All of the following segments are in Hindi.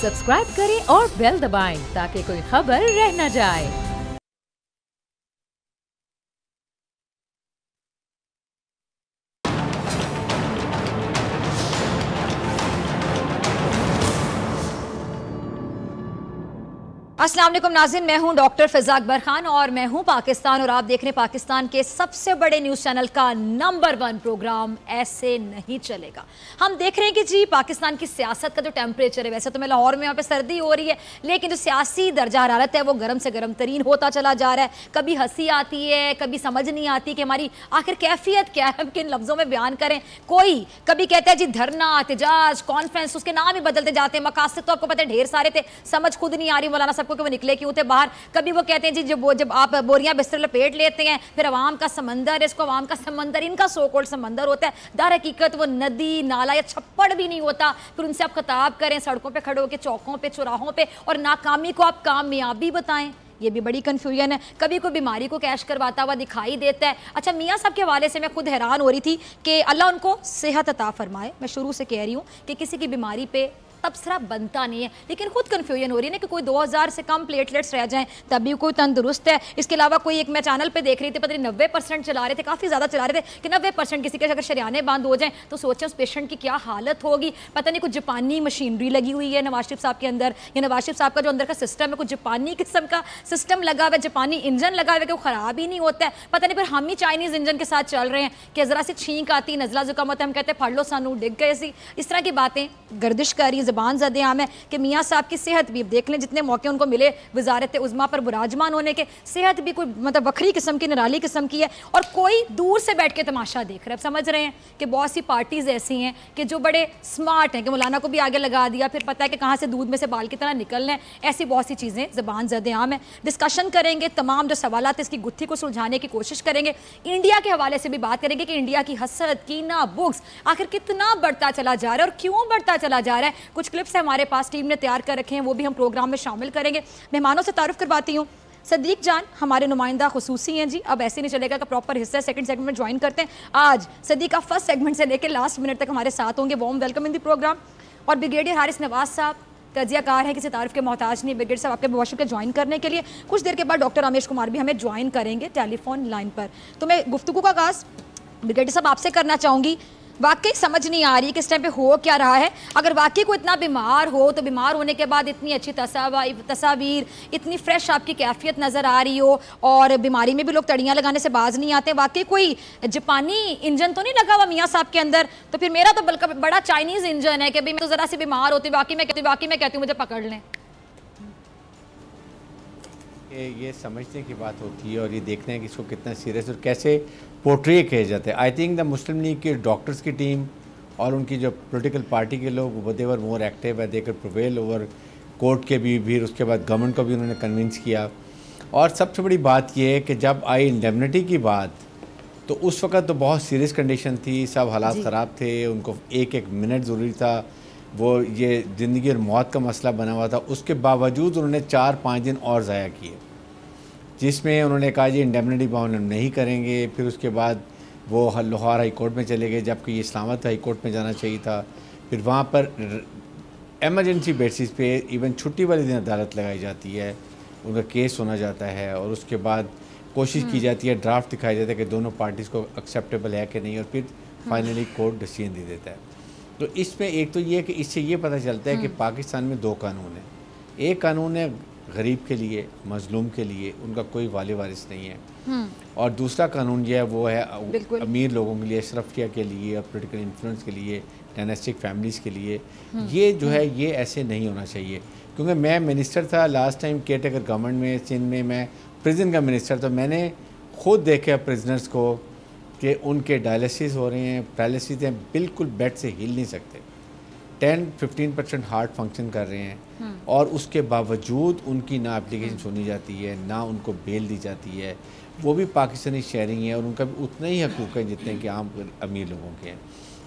सब्सक्राइब करें और बेल दबाएं ताकि कोई खबर रह न जाए। अस्सलाम वालेकुम नाज़रीन, मैं हूं डॉक्टर फिज़ा अकबर खान और मैं हूं पाकिस्तान और आप देख रहे हैं पाकिस्तान के सबसे बड़े न्यूज़ चैनल का नंबर 1 प्रोग्राम ऐसे नहीं चलेगा। हम देख रहे हैं कि जी पाकिस्तान की सियासत का जो टेम्परेचर है, वैसे तो मैं लाहौर में यहाँ पे सर्दी हो रही है, लेकिन जो सियासी दर्जा हरारत है वो गर्म से गर्म तरीन होता चला जा रहा है। कभी हंसी आती है, कभी समझ नहीं आती कि हमारी आखिर कैफियत क्या है, हम किन लफ्ज़ों में बयान करें। कोई कभी कहता है जी धरना, एहतजाज, कॉन्फ्रेंस, उसके नाम ही बदलते जाते हैं। मकासद तो आपको पता है ढेर सारे थे, समझ खुद नहीं आ रही मौलाना सबको कि वो निकले क्यों थे बाहर। कभी वो कहते हैं जी जब आप बोरियां बिस्तर लपेट लेते हैं, फिर अवाम का समंदर, इसको अवाम का समंदर, इनका सो कॉल्ड समंदर होता है। दर हकीकत वो नदी, नाला या छप्पड़ भी नहीं होता। फिर उनसे आप खिताब करें सड़कों पे खड़े होकर, चौकों पे, चौराहों पे, और नाकामी को आप कामयाबी बताएं, ये भी बड़ी कन्फ्यूजन है। कभी कोई बीमारी को कैश करवाता हुआ दिखाई देता है। अच्छा, मियाँ साहब के हवाले से मैं खुद हैरान हो रही थी कि अल्लाह उनको सेहत अता फरमाए। मैं शुरू से कह रही हूँ कि किसी की बीमारी पे तबसरा बनता नहीं है, लेकिन खुद कन्फ्यूजन हो रही है ना कि कोई 2000 से कम प्लेटलेट्स रह जाएं तभी कोई तंदुरुस्त है। इसके अलावा कोई एक मैं चैनल पे देख रही थी, पता नहीं 90% चला रहे थे, काफ़ी ज़्यादा चला रहे थे कि 90% किसी के अगर शरियाने बंद हो जाएं तो सोचें उस पेशेंट की क्या हालत होगी। पता नहीं कुछ जापानी मशीनरी लगी हुई है नवाज शरीफ साहब के अंदर, या नवाज शरीफ साहब का जो अंदर का सिस्टम है कुछ जापानी किस्म का सिस्टम लगा हुआ है, जापानी इंजन लगा हुआ है कि वो ख़राब ही नहीं होता है। पता नहीं फिर हम ही चाइनीज़ इंजन के साथ चल रहे हैं कि ज़रा सी छींक आती, नज़ला जुकाम होता है, हम कहते हैं फड़ लो सानू डिग गए सी। इस तरह की बातें गर्दिश कर रही, ज़बान ज़दे आम है कि मियाँ साहब की सेहत भी, देख लें जितने मौके उनको मिले वजारत उज़्मा पर बुराजमान होने के, सेहत भी कोई मतलब वक्री किस्म की, निराली किस्म की है, और कोई दूर से बैठ के तमाशा देख रहा है। समझ रहे हैं कि बहुत सी पार्टीज़ ऐसी हैं कि जो बड़े स्मार्ट हैं कि मौलाना को भी आगे लगा दिया, फिर पता है कि कहाँ से दूध में से बाल की तरह निकलना है। ऐसी बहुत सी चीज़ें ज़बान ज़द आम है। डिस्कशन करेंगे, तमाम जो सवालात इसकी गुत्थी को सुलझाने की कोशिश करेंगे। इंडिया के हवाले से भी बात करेंगे कि इंडिया की हसद, कीना, बुग्स आखिर कितना बढ़ता चला जा रहा है और क्यों बढ़ता चला जा रहा है। कुछ क्लिप्स हमारे पास टीम ने तैयार कर रखे हैं, वो भी हम प्रोग्राम में शामिल करेंगे। मेहमानों से तारुफ करवाती हूँ। सदीक जान हमारे नुमाइंदा खुसूसी हैं जी, अब ऐसे नहीं चलेगा कि प्रॉपर हिस्सा सेकंड सेगमेंट में ज्वाइन करते हैं। आज सदीक का फर्स्ट सेगमेंट से लेकर लास्ट मिनट तक हमारे साथ होंगे। Warm welcome in the programme. और ब्रिगेडियर हारिस नवाज साहब तजियाकार है, किसी तारीफ के मोहताज नहीं। ब्रिगेडियर साहब आपके बहुत शुक्रिया ज्वाइन करने के लिए। कुछ देर के बाद डॉक्टर रमेश कुमार भी हमें ज्वाइन करेंगे टेलीफोन लाइन पर। तो मैं गुफ्तगू का आगाज़ ब्रिगेडियर साहब आपसे करना चाहूँगी। वाकई समझ नहीं आ रही कि इस टाइम पे हो क्या रहा है। अगर वाकई कोई इतना बीमार हो तो बीमार होने के बाद इतनी अच्छी तस्वीर, इतनी फ्रेश आपकी कैफियत नज़र आ रही हो, और बीमारी में भी लोग तड़ियाँ लगाने से बाज नहीं आते। वाकई कोई जापानी इंजन तो नहीं लगा हुआ मियाँ साहब के अंदर? तो फिर मेरा तो बल्कि बड़ा चाइनीज़ इंजन है कि भाई मैं तो ज़रा सी बीमार होती, वाकई में कहती हूँ मुझे पकड़ लें। ये समझने की बात होती है और ये देखना है कि इसको कितना सीरियस और कैसे पोर्ट्रे किया जाता है। I think the Muslim league के डॉक्टर्स की टीम और उनकी जो पॉलिटिकल पार्टी के लोग देवर मोर एक्टिव है, देकर प्रिवेल ओवर कोर्ट के भी, फिर उसके बाद गवर्नमेंट को भी उन्होंने कन्विंस किया। और सबसे बड़ी बात यह है कि जब आई इंडेमनिटी की बात तो उस वक्त तो बहुत सीरियस कंडीशन थी, सब हालात ख़राब थे, उनको एक एक मिनट ज़रूरी था, वो ये ज़िंदगी और मौत का मसला बना हुआ था। उसके बावजूद उन्होंने 4-5 दिन और ज़ाया किए, जिसमें उन्होंने कहा जी इंडेमनिटी बाउंड नहीं करेंगे। फिर उसके बाद वो लाहौर हाई कोर्ट में चले गए, जबकि इस्लामाबाद हाई कोर्ट में जाना चाहिए था। फिर वहाँ पर एमरजेंसी बेसिस पे इवन छुट्टी वाले दिन अदालत लगाई जाती है, उनका केस होना जाता है, और उसके बाद कोशिश की जाती है, ड्राफ्ट दिखाया जाता है कि दोनों पार्टीज़ को एक्सेप्टेबल है कि नहीं, और फिर फाइनली कोर्ट डिसीजन दे देता है। तो इसमें एक तो ये कि इससे ये पता चलता है कि पाकिस्तान में 2 कानून हैं। एक कानून है गरीब के लिए, मजलूम के लिए, उनका कोई वाले वारिस नहीं है, और दूसरा कानून जो है वो है अमीर लोगों के लिए, अशरफिया के लिए, और पोलिटिकल इन्फ्लुएंस के लिए, डायनेस्टिक फैमिलीज़ के लिए। ये जो है ये ऐसे नहीं होना चाहिए, क्योंकि मैं मिनिस्टर था last time care taker government में, सिंध में मैं प्रिजन का मिनिस्टर था। मैंने खुद देखा प्रिजनर्स को कि उनके डायलिसिस हो रहे हैं, पैरालिसिस हैं, बिल्कुल बेड से हिल नहीं सकते, 10-15% हार्ट फंक्शन कर रहे हैं, और उसके बावजूद उनकी ना एप्लीकेशन सुनी जाती है, ना उनको बेल दी जाती है। वो भी पाकिस्तानी शेयरिंग है और उनका भी उतना ही हकूक़ है जितने कि आम अमीर लोगों के हैं।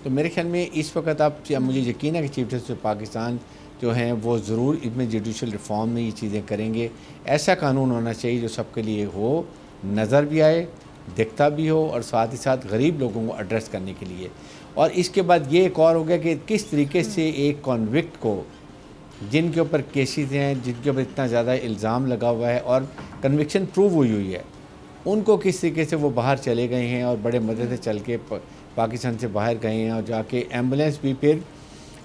तो मेरे ख्याल में इस वक्त आप मुझे यकीन है कि चीफ जस्टिस पाकिस्तान जो हैं वो ज़रूर इसमें जुडिशल रिफॉर्म में ये चीज़ें करेंगे। ऐसा कानून होना चाहिए जो सबके लिए हो, नज़र भी आए, दिखता भी हो, और साथ ही साथ गरीब लोगों को एड्रेस करने के लिए। और इसके बाद ये एक और हो गया कि किस तरीके से एक कॉन्विक्ट को जिनके ऊपर केसेस हैं, जिनके ऊपर इतना ज़्यादा इल्ज़ाम लगा हुआ है और कन्विक्शन प्रूव हुई है, उनको किस तरीके से वो बाहर चले गए हैं और बड़े मज़े से चल के पाकिस्तान से बाहर गए हैं और जाके एम्बुलेंस भी फिर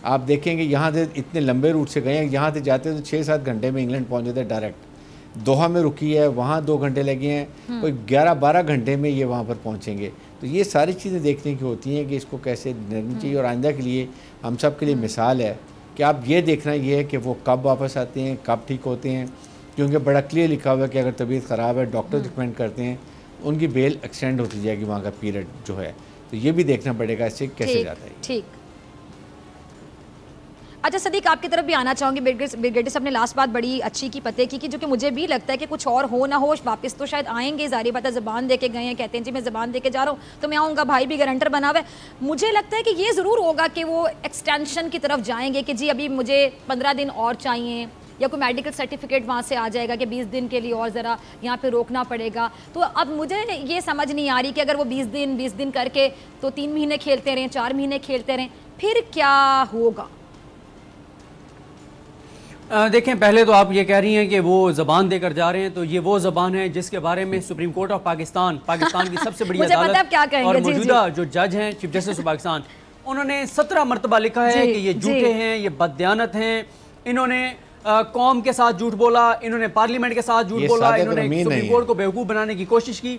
आप देखेंगे यहाँ से इतने लंबे रूट से गए हैं, यहाँ से जाते तो 6-7 घंटे में इंग्लैंड पहुँच जाते डायरेक्ट। दोहा में रुकी है, वहाँ 2 घंटे लगे हैं, कोई 11-12 घंटे में ये वहाँ पर पहुँचेंगे। तो ये सारी चीज़ें देखने की होती हैं कि इसको कैसे करनी चाहिए। और आइंदा के लिए हम सब के लिए मिसाल है कि आप ये देखना ये है कि वो कब वापस आते हैं, कब ठीक होते हैं, क्योंकि बड़ा क्लियर लिखा हुआ है कि अगर तबीयत ख़राब है डॉक्टर रिकमेंड करते हैं उनकी बेल एक्सटेंड होती जाएगी वहाँ का पीरियड जो है। तो ये भी देखना पड़ेगा इससे कैसे जाता है। ठीक। अच्छा सदीक, आपकी तरफ भी आना चाहूँगी। ब्रिगेडियर साहब ने लास्ट बात बड़ी अच्छी की पते की जो कि मुझे भी लगता है कि कुछ और हो ना हो वापस तो शायद आएंगे, जारी बात है, ज़बान दे के गए हैं, कहते हैं जी मैं ज़बान दे के जा रहा हूँ तो मैं आऊँगा, भाई भी गारंटर बना हुआ है। मुझे लगता है कि ये ज़रूर होगा कि वो एक्सटेंशन की तरफ जाएंगे कि जी अभी मुझे 15 दिन और चाहिए, या कोई मेडिकल सर्टिफिकेट वहाँ से आ जाएगा कि 20 दिन के लिए और ज़रा यहाँ पे रोकना पड़ेगा। तो अब मुझे ये समझ नहीं आ रही कि अगर वो 20 दिन करके तो 3 महीने खेलते रहें, 4 महीने खेलते रहें, फिर क्या होगा? देखें, पहले तो आप ये कह रही हैं कि वो ज़बान देकर जा रहे हैं, तो ये वो ज़बान है जिसके बारे में सुप्रीम कोर्ट ऑफ पाकिस्तान की सबसे बड़ी अदालत और मौजूदा जो जज हैं चीफ जस्टिस ऑफ पाकिस्तान, उन्होंने 17 मरतबा लिखा है कि ये झूठे हैं, ये बददियानत हैं, इन्होंने कौम के साथ झूठ बोला, इन्होंने पार्लियामेंट के साथ झूठ बोला, इन्होंने सुप्रीम कोर्ट को बेवकूफ़ बनाने की कोशिश की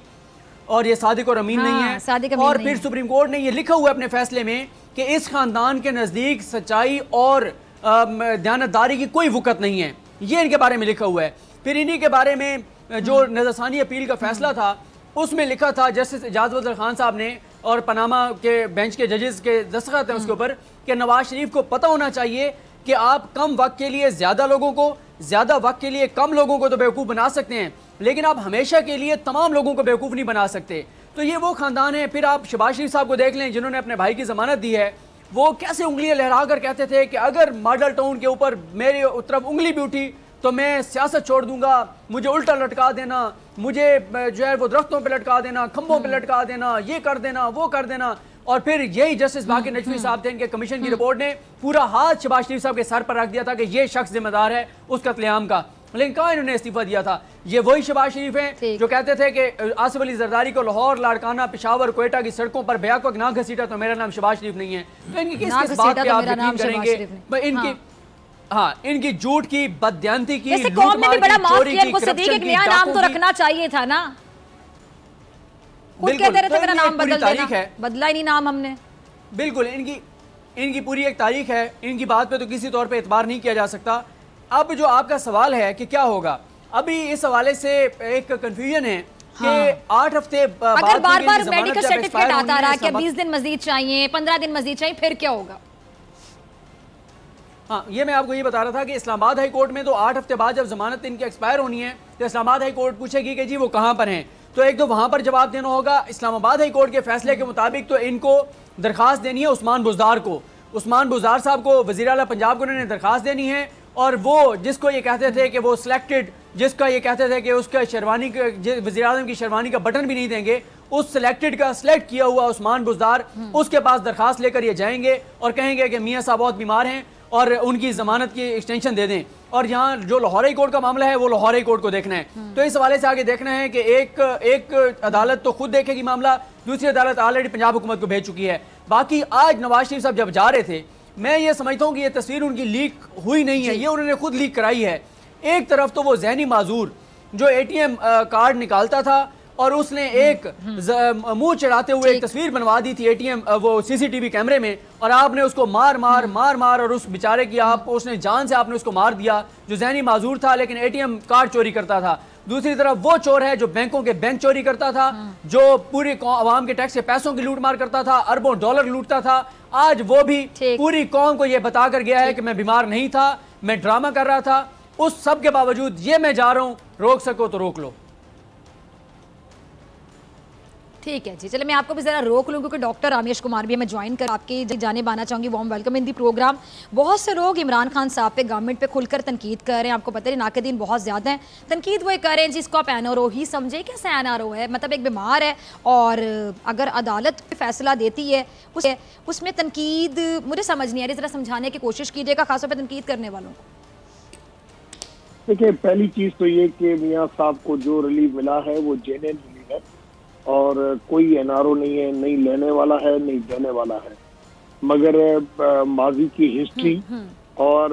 और ये सादिक और अमीन नहीं है। और फिर सुप्रीम कोर्ट ने ये लिखा हुआ है अपने फैसले में कि इस खानदान के नज़दीक सच्चाई और दयानतदारी की कोई वक़्त नहीं है, ये इनके बारे में लिखा हुआ है। फिर इन्हीं के बारे में जो नज़रसानी अपील का फैसला था उसमें लिखा था जस्टिस इजाज़ बदर खान साहब ने और पनामा के बेंच के जजेस के दस्तखत हैं उसके ऊपर कि नवाज शरीफ को पता होना चाहिए कि आप कम वक्त के लिए ज़्यादा लोगों को, ज़्यादा वक्त के लिए कम लोगों को तो बेवकूफ़ बना सकते हैं, लेकिन आप हमेशा के लिए तमाम लोगों को बेवकूफ़ नहीं बना सकते। तो ये वो ख़ानदान है। फिर आप शहबाज शरीफ साहब को देख लें जिन्होंने अपने भाई की ज़मानत दी है, वो कैसे उंगलियां लहरा कर कहते थे कि अगर मॉडल टाउन के ऊपर मेरी तरफ उंगली भी उठी तो मैं सियासत छोड़ दूंगा, मुझे उल्टा लटका देना, मुझे जो है वो दरख्तों पे लटका देना, खंभों पे लटका देना, ये कर देना, वो कर देना। और फिर यही जस्टिस बाक़िर नजवी साहब थे, इनके कमीशन की रिपोर्ट ने पूरा हाथ शहबाज शरीफ साहब के सर पर रख दिया था कि ये शख्स जिम्मेदार है उस कत्लेआम का, लेकिन कहाँ इन्होंने इस्तीफा दिया था। ये वही शहबाज शरीफ हैं जो कहते थे कि आसिफ अली जरदारी को लाहौर, लाड़काना, पेशावर, कोयटा की सड़कों पर बेहक वक्त ना घसीटा तो मेरा नाम शहबाज शरीफ नहीं है। तो इनकी किस बात पे आप यकीन करेंगे? इनकी इनकी झूठ की, बददियानती की, लूटमार की, चोरी की, करप्शन की, नया नाम तो रखना चाहिए था ना। खुद कहते रहे थे मेरा नाम बदल देना, बदला ही नहीं नाम हमने। बिल्कुल, इनकी पूरी एक तारीख है, इनकी बात पे तो किसी तौर पे एतबार नहीं किया जा सकता। अब जो आपका सवाल है कि क्या होगा, अभी इस हवाले से एक कंफ्यूजन है कि 8 हफ्ते अगर बार-बार मेडिकल सर्टिफिकेट आता रहा कि 20 दिन मजीद चाहिए, 15 दिन मजीद चाहिए, फिर क्या होगा? हाँ, ये मैं आपको ये बता रहा था कि इस्लामाबाद हाई कोर्ट में तो 8 हफ्ते बाद जब जमानत इनकी एक्सपायर होनी है तो इस्लामाबाद हाई कोर्ट पूछेगी कि जी वो कहाँ पर हैं, तो एक तो वहाँ पर जवाब देना होगा। इस्लामाबाद हाई कोर्ट के फैसले के मुताबिक तो इनको दरख्वास्त देनी है उस्मान बुज़दार को, उस्मान बुज़दार साहब को, वज़ीर आला पंजाब को उन्होंने दरख्वास्त देनी है। और वो जिसको ये कहते थे कि वो सिलेक्टेड, जिसका ये कहते थे कि उसका शेरवानी वज़ीर आज़म की शेरवानी का बटन भी नहीं देंगे, उस सिलेक्टेड का सिलेक्ट किया हुआ उस्मान बुज़दार उसके पास दरख्वास्त लेकर ये जाएंगे और कहेंगे कि मियाँ साहब बहुत बीमार हैं और उनकी ज़मानत की एक्सटेंशन दे दें। और यहाँ जो लाहौर हाई कोर्ट का मामला है वो लाहौर हाई कोर्ट को देखना है। तो इस हवाले से आगे देखना है कि एक अदालत तो खुद देखेगी मामला, दूसरी अदालत ऑलरेडी पंजाब हुकूमत को भेज चुकी है। बाकी आज नवाज शरीफ साहब जब जा रहे थे, मैं ये समझता हूँ कि ये तस्वीर उनकी लीक हुई नहीं है, ये उन्होंने खुद लीक कराई है। एक तरफ तो वो ज़हनी माजूर जो ATM कार्ड निकालता था और उसने एक मुंह चढ़ाते हुए एक तस्वीर बनवा दी थी ATM वो CCTV कैमरे में, और आपने उसको मार और उस बेचारे की उसने जान से आपने उसको मार दिया जो ज़हनी माजूर था लेकिन ATM कार्ड चोरी करता था। दूसरी तरफ वो चोर है जो बैंकों के बैंक चोरी करता था, जो पूरी आवाम के टैक्स के पैसों की लूट मार करता था, अरबों डॉलर लूटता था। आज वो भी पूरी कौम को ये बता कर गया है कि मैं बीमार नहीं था, मैं ड्रामा कर रहा था। उस सब के बावजूद ये मैं जा रहा हूँ, रोक सको तो रोक लो। ठीक है जी, चले मैं आपको भी ज़रा रोक लूँ क्योंकि डॉक्टर रामेश कुमार भी मैं ज्वाइन कर आपकी जानिब आना चाहूँगी। Warm welcome in the programme. बहुत से लोग इमरान खान साहब पे, गवर्नमेंट पे खुलकर तनकीद कर रहे हैं। आपको पता है नाक़दीन बहुत ज़्यादा हैं। तनकीद वो कर रहे हैं जिसको आप NRO ही समझे, कैसे NRO है, मतलब एक बीमार है और अगर अदालत फैसला देती है उसमें तनकीद मुझे समझ नहीं आ रही, ज़रा समझाने की कोशिश कीजिएगा खासतौर पर तनकीद करने वालों को। देखिए, पहली चीज तो ये कि मियां साहब को जो रिलीफ मिला है वो जेन्युइन रिलीफ है और कोई एनआरओ नहीं है, नहीं लेने वाला है नहीं देने वाला है। मगर माजी की हिस्ट्री और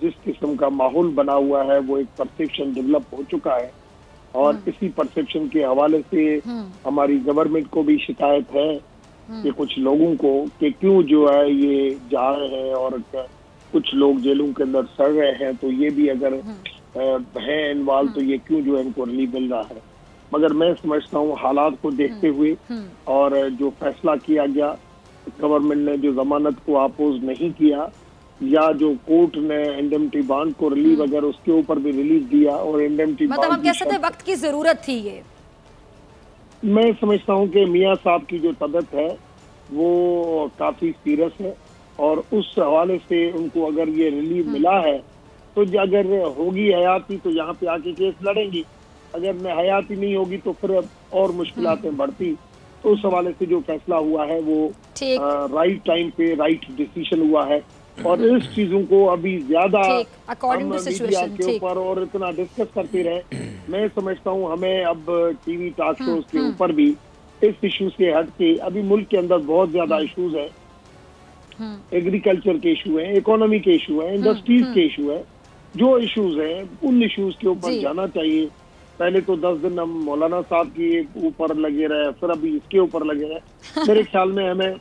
जिस किस्म का माहौल बना हुआ है वो एक परसेप्शन डेवलप हो चुका है और इसी परसेप्शन के हवाले से हमारी गवर्नमेंट को भी शिकायत है कि कुछ लोगों को कि क्यों जो है ये जा रहे हैं और कुछ लोग जेलों के अंदर सड़ रहे हैं, तो ये भी अगर है इन्वॉल्व तो ये क्यों जो है इनको रिलीफ मिल रहा है। मगर मैं समझता हूँ हालात को देखते हुए और जो फैसला किया गया, गवर्नमेंट ने जो जमानत को अपोज नहीं किया या जो कोर्ट ने इंडेमनिटी बॉन्ड को रिलीव अगर उसके ऊपर भी रिलीज दिया और इंडेमनिटी मतलब हम कह सकते हैं वक्त की जरूरत थी ये। मैं समझता हूँ कि मियां साहब की जो तबीयत है वो काफी सीरियस है और उस हवाले से उनको अगर ये रिलीव मिला है तो अगर होगी हयाती तो यहाँ पे आके केस लड़ेंगी, अगर हयाती नहीं होगी तो फिर और मुश्किलातें बढ़ती। तो उस हवाले से जो फैसला हुआ है वो राइट टाइम पे राइट डिसीजन हुआ है और इस चीजों को अभी ज्यादा हम मीडिया के ऊपर और इतना डिस्कस करते रहे। मैं समझता हूँ हमें अब टीवी टॉक शोज के ऊपर भी इस इश्यू से हट के, अभी मुल्क के अंदर बहुत ज्यादा इश्यूज है, एग्रीकल्चर के इशू है, इकोनॉमी के इशू है, इंडस्ट्रीज के इशू है, जो इश्यूज हैं उन इश्यूज के ऊपर जाना चाहिए। पहले तो 10 दिन हम मौलाना साहब के ऊपर लगे रहे, फिर अभी इसके ऊपर लगे रहे। मेरे ख्याल में हमें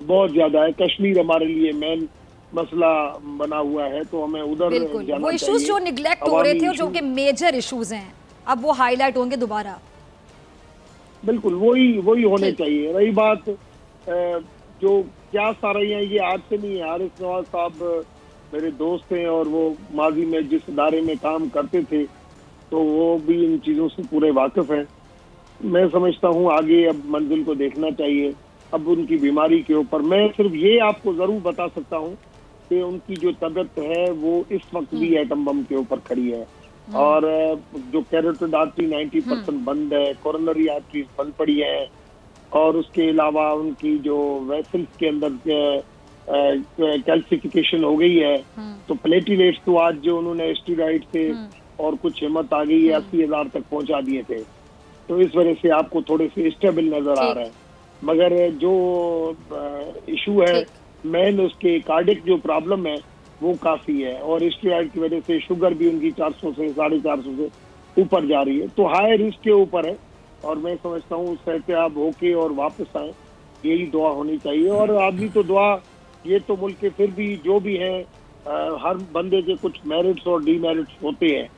बहुत ज्यादा है, कश्मीर हमारे लिए मेन मसला बना हुआ है तो हमें उधर जाना वो इश्यूज जो निगलेक्ट हो रहे थे और जो कि मेजर इश्यूज हैं अब वो हाईलाइट होंगे दोबारा। बिल्कुल वही होने चाहिए। रही बात जो क्या सारा ये आज से नहीं है, आरिफ नवाज साहब मेरे दोस्त हैं और वो माजी में जिस इदारे में काम करते थे तो वो भी इन चीज़ों से पूरे वाकिफ हैं। मैं समझता हूँ आगे अब मंजिल को देखना चाहिए। अब उनकी बीमारी के ऊपर मैं सिर्फ ये आपको ज़रूर बता सकता हूँ कि उनकी जो तबीयत है वो इस वक्त भी एटम बम के ऊपर खड़ी है और जो कैरोटिड आर्टरी 90% बंद है, कोरोनरी आर्टरीज बंद पड़ी है और उसके अलावा उनकी जो वेसल्स के अंदर कैल्सिफिकेशन हो गई है। तो प्लेटिलेट्स तो आज जो उन्होंने स्टेरॉइड से और कुछ हिम्मत आ गई है 80,000 तक पहुंचा दिए थे, तो इस वजह से आपको थोड़े से स्टेबल नजर आ रहे हैं। मगर जो इशू है मेन उसके कार्डिक जो प्रॉब्लम है वो काफी है और स्टेरॉइड की वजह से शुगर भी उनकी 400 से 450 से ऊपर जा रही है, तो हाई रिस्क के ऊपर है और मैं समझता हूँ सेहतयाब होके और वापस आए, यही दुआ होनी चाहिए। और आदमी तो दुआ ये तो मुल्क के फिर भी जो भी है हर बंदे के कुछ मेरिट्स और डीमेरिट्स होते हैं।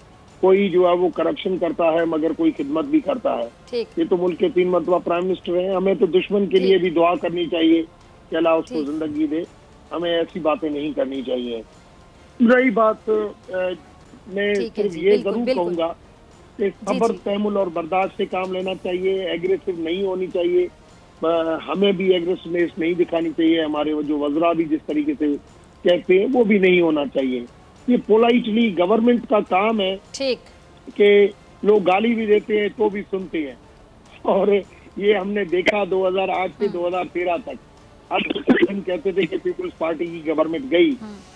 कोई जो है वो करप्शन करता है मगर कोई खिदमत भी करता है। ये तो मुल्क के 3 मरतबा प्राइम मिनिस्टर हैं, हमें तो दुश्मन के लिए भी दुआ करनी चाहिए कि अल्लाह उसको जिंदगी दे, हमें ऐसी बातें नहीं करनी चाहिए। रही बात मैं सिर्फ ये जरूर कहूँगा कि सब्र, तहम्मुल और बर्दाश्त से काम लेना चाहिए, एग्रेसिव नहीं होनी चाहिए। हमें भी एग्रेसिवनेस नहीं दिखानी चाहिए, हमारे जो वज़रा भी जिस तरीके से कहते हैं वो भी नहीं होना चाहिए। ये पोलाइटली गवर्नमेंट का काम है कि लोग गाली भी देते हैं तो भी सुनते हैं और ये हमने देखा 2008 से 2013 तक। अब कहते थे कि पीपुल्स पार्टी की गवर्नमेंट गई,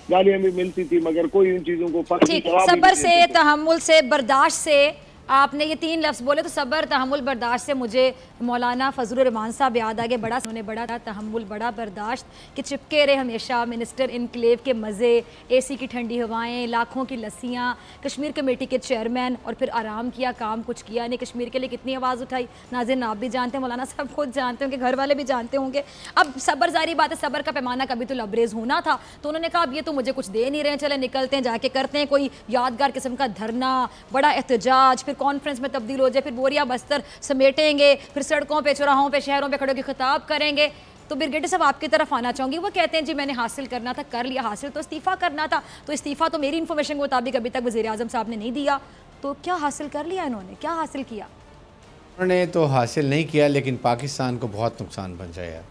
गालियां भी मिलती थी मगर कोई उन चीजों को सब्र से, तहम्मुल से, बर्दाश्त से, आपने ये 3 लफ्ज़ बोले तो सब्र, तहम्मुल, बर्दाश्त से मुझे मौलाना फजलुर रहमान साहब याद आ गए। उन्होंने बड़ा तहम्मुल, बड़ा बर्दाश्त कि चिपके रहे हमेशा मिनिस्टर इनक्लेव के मज़े, एसी की ठंडी हवाएं, लाखों की लस्सियाँ, कश्मीर कमेटी के चेयरमैन और फिर आराम किया, काम कुछ किया नहीं। कश्मीर के लिए कितनी आवाज़ उठाई, नाज़रीन आप भी जानते हैं, मौलाना साहब खुद जानते होंगे, घर वाले भी जानते होंगे। अब सब्र, जारी बात है, सब्र का पैमाना कभी तो लबरेज होना था, तो उन्होंने कहा अब ये तो मुझे कुछ दे नहीं रहे, चले निकलते हैं, जाके करते हैं कोई यादगार किस्म का धरना, बड़ा एहतजाज, फिर कॉन्फ्रेंस में तब्दील हो जाए, फिर बोरिया बस्तर समेटेंगे, फिर सड़कों पे, चौराहों पे, शहरों पे खड़े होकर खिताब करेंगे। तो ब्रिगेडियर साहब आपकी तरफ आना चाहूंगी। वो कहते हैं जी मैंने हासिल करना था, कर लिया, हासिल तो इस्तीफा करना था, तो इस्तीफा तो मेरी इन्फॉर्मेशन के मुताबिक अभी तक वज़ीर आज़म साहब ने नहीं दिया, तो क्या हासिल कर लिया इन्होंने, क्या हासिल किया? उन्होंने तो हासिल नहीं किया लेकिन पाकिस्तान को बहुत नुकसान पहुंचाया।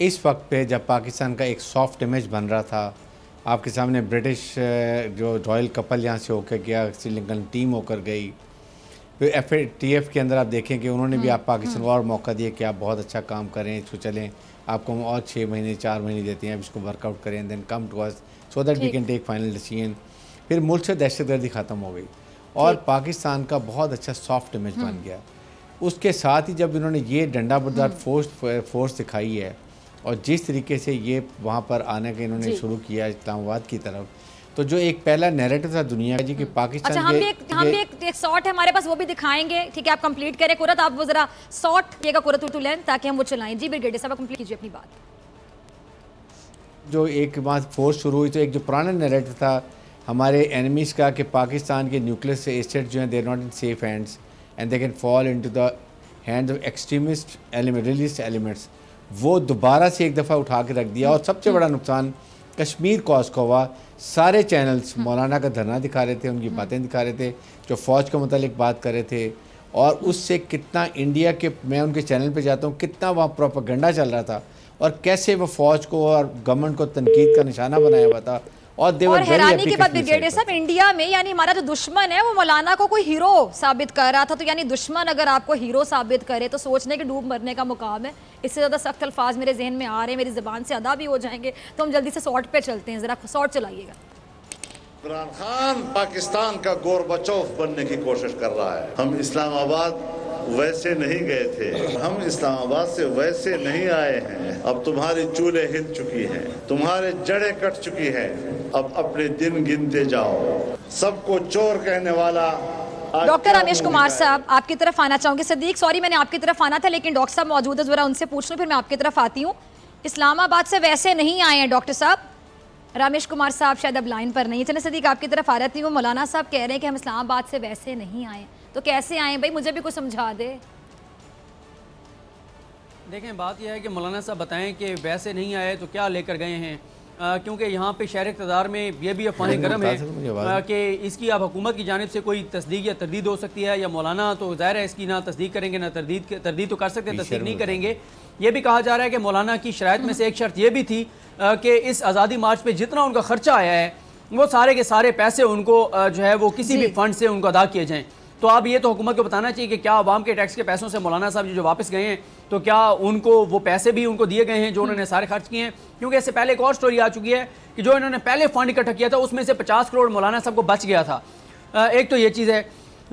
इस वक्त पे जब पाकिस्तान का एक सॉफ्ट इमेज बन रहा था, आपके सामने ब्रिटिश जो रॉयल कपल यहाँ से होकर गया, श्रीलंकन टीम होकर गई, फिर FATF के अंदर आप देखें कि उन्होंने भी आप पाकिस्तान को और मौका दिया कि आप बहुत अच्छा काम करें, इसको चलें, आपको हम और 6 महीने 4 महीने देते हैं, अब इसको वर्कआउट करें, then come to us so that we can take final decision. फिर मुल्क से दहशतगर्दी ख़त्म हो गई और पाकिस्तान का बहुत अच्छा सॉफ्ट इमेज बन गया। उसके साथ ही जब इन्होंने ये डंडा बरदार फोर्स दिखाई है और जिस तरीके से ये वहाँ पर आने का इन्होंने शुरू किया इस्लामाबाद की तरफ, तो जो एक पहला नैरेटिव था दुनिया का जी कि पाकिस्तान अच्छा, हम भी एक शॉट है हमारे पास, वो भी दिखाएंगे। ठीक है, आप कंप्लीट करें कुरत, आप वो जरा शॉट येगा कुरत टू लें ताकि हम वो चलाएं। जी ब्रिगेडियर साहब कंप्लीट कीजिए अपनी बात। जो एक बात फोर्स शुरू हुई तो एक जो पुराना नैरेटिव था हमारे एनिमीज़ का कि पाकिस्तान के न्यूक्लियर स्टेट जो हैं they are not in safe hands and they can fall into the hands of extremist element religious elements, वो दोबारा से एक दफ़ा उठा के रख दिया। और सबसे बड़ा नुकसान कश्मीर कॉज का हुआ। सारे चैनल्स मौलाना का धरना दिखा रहे थे, उनकी बातें दिखा रहे थे, जो फ़ौज के मुतालिक बात कर रहे थे, और उससे कितना इंडिया के, मैं उनके चैनल पे जाता हूँ, कितना वहाँ प्रोपेगेंडा चल रहा था और कैसे वो फ़ौज को और गवर्नमेंट को तनकीद का निशाना बनाया हुआ था। और हैरानी की बात ब्रिगेडियर साहब, इंडिया में यानी हमारा जो दुश्मन है वो मौलाना को कोई हीरो साबित कर रहा था, तो यानी दुश्मन अगर आपको हीरो साबित करे तो सोचने के डूब मरने का मुकाम है। इससे ज़्यादा सख्त अल्फाज मेरे जहन में आ रहे हैं, मेरी ज़बान से अदा भी हो जाएंगे, तो हम जल्दी से शॉर्ट पे चलते हैं, ज़रा शॉर्ट चलाइएगा। इमरान खान पाकिस्तान का गोरबचौफ बनने की कोशिश कर रहा है। हम इस्लामाबाद वैसे नहीं गए थे, हम इस्लामाबाद से वैसे नहीं आए हैं। अब तुम्हारी चूल्हे हिल चुकी हैं, तुम्हारे जड़ें कट चुकी हैं, अब अपने दिन गिनते जाओ। सबको चोर कहने वाला डॉक्टर रमेश कुमार साहब आपकी तरफ आना चाहूंगी। सदीक सॉरी मैंने आपकी तरफ आना था, लेकिन डॉक्टर साहब मौजूद है, जरा उनसे पूछ लूं, फिर मैं आपकी तरफ आती हूँ। इस्लामाबाद से वैसे नहीं आए हैं डॉक्टर साहब। रमेश कुमार साहब शायद अब लाइन पर नहीं है। चले सदीक आपकी तरफ आ रही हूँ। मौलाना साहब कह रहे हैं कि हम इस्लामाबाद से वैसे नहीं आए, तो कैसे आए भाई, मुझे भी कुछ समझा दे। देखें, बात यह है कि मौलाना साहब बताएं कि वैसे नहीं आए तो क्या लेकर गए हैं, क्योंकि यहाँ पे शहर इक़्तिदार में ये भी अफवाहें गर्म है कि इसकी अब हुकूमत की जानिब से कोई तस्दीक या तरदीद हो सकती है, या मौलाना तो ज़ाहिर है इसकी ना तस्दीक करेंगे ना तरदीद तो कर सकते हैं, तस्दीक नहीं करेंगे। ये भी कहा जा रहा है कि मौलाना की शराइत में से एक शर्त ये भी थी कि इस आज़ादी मार्च पे जितना उनका खर्चा आया है वो सारे के सारे पैसे उनको जो है वो किसी भी फंड से उनको अदा किए जाएँ। तो अब ये तो हुकूमत को बताना चाहिए कि क्या आवाम के टैक्स के पैसों से मौलाना साहब जो वापस गए हैं तो क्या उनको वो पैसे भी उनको दिए गए हैं जो उन्होंने सारे खर्च किए हैं। क्योंकि इससे पहले एक और स्टोरी आ चुकी है कि जो इन्होंने पहले फंड इकट्ठा किया था उसमें से 50 करोड़ मौलाना साहब को बच गया था। एक तो ये चीज़ है।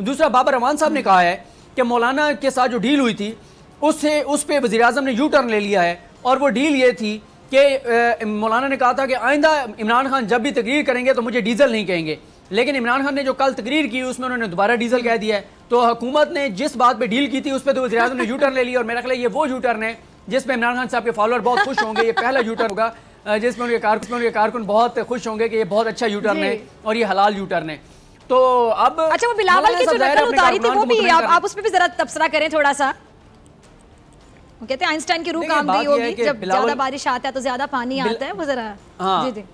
दूसरा, बाबर रहमान साहब ने कहा है कि मौलाना के साथ जो डील हुई थी उससे उस पर वज़ीर आज़म ने यू टर्न ले लिया है, और वो डील ये थी कि मौलाना ने कहा था कि आइंदा इमरान खान जब भी तकरीर करेंगे तो मुझे डीजल नहीं कहेंगे, लेकिन इमरान खान ने जो कल तकरीर की उसमें उन्होंने दोबारा डीजल कह दिया है। तो हुकूमत ने जिस बात पे डील की थी उस पर तो वज़ीर-ए-आज़म ने यू टर्न ले लिया, और मेरा ख्याल है ये वो यू टर्न है जिसमें इमरान खान साहब के फॉलोअर बहुत खुश होंगे। ये पहला यू टर्न होगा जिसमें उनके कारकुन बहुत खुश होंगे कि ये बहुत अच्छा यू टर्न है और ये हलाल यू टर्न है। तो अब अच्छा, वो बिलावल की जो नकल उतारी थी वो भी आप उस पर भी जरा तबसरा करें थोड़ा सा। वो कहते हैं आइंस्टाइन की रूह काम गई होगी, जब ज्यादा बारिश आता है तो ज्यादा पानी आता है, वो जरा जी जी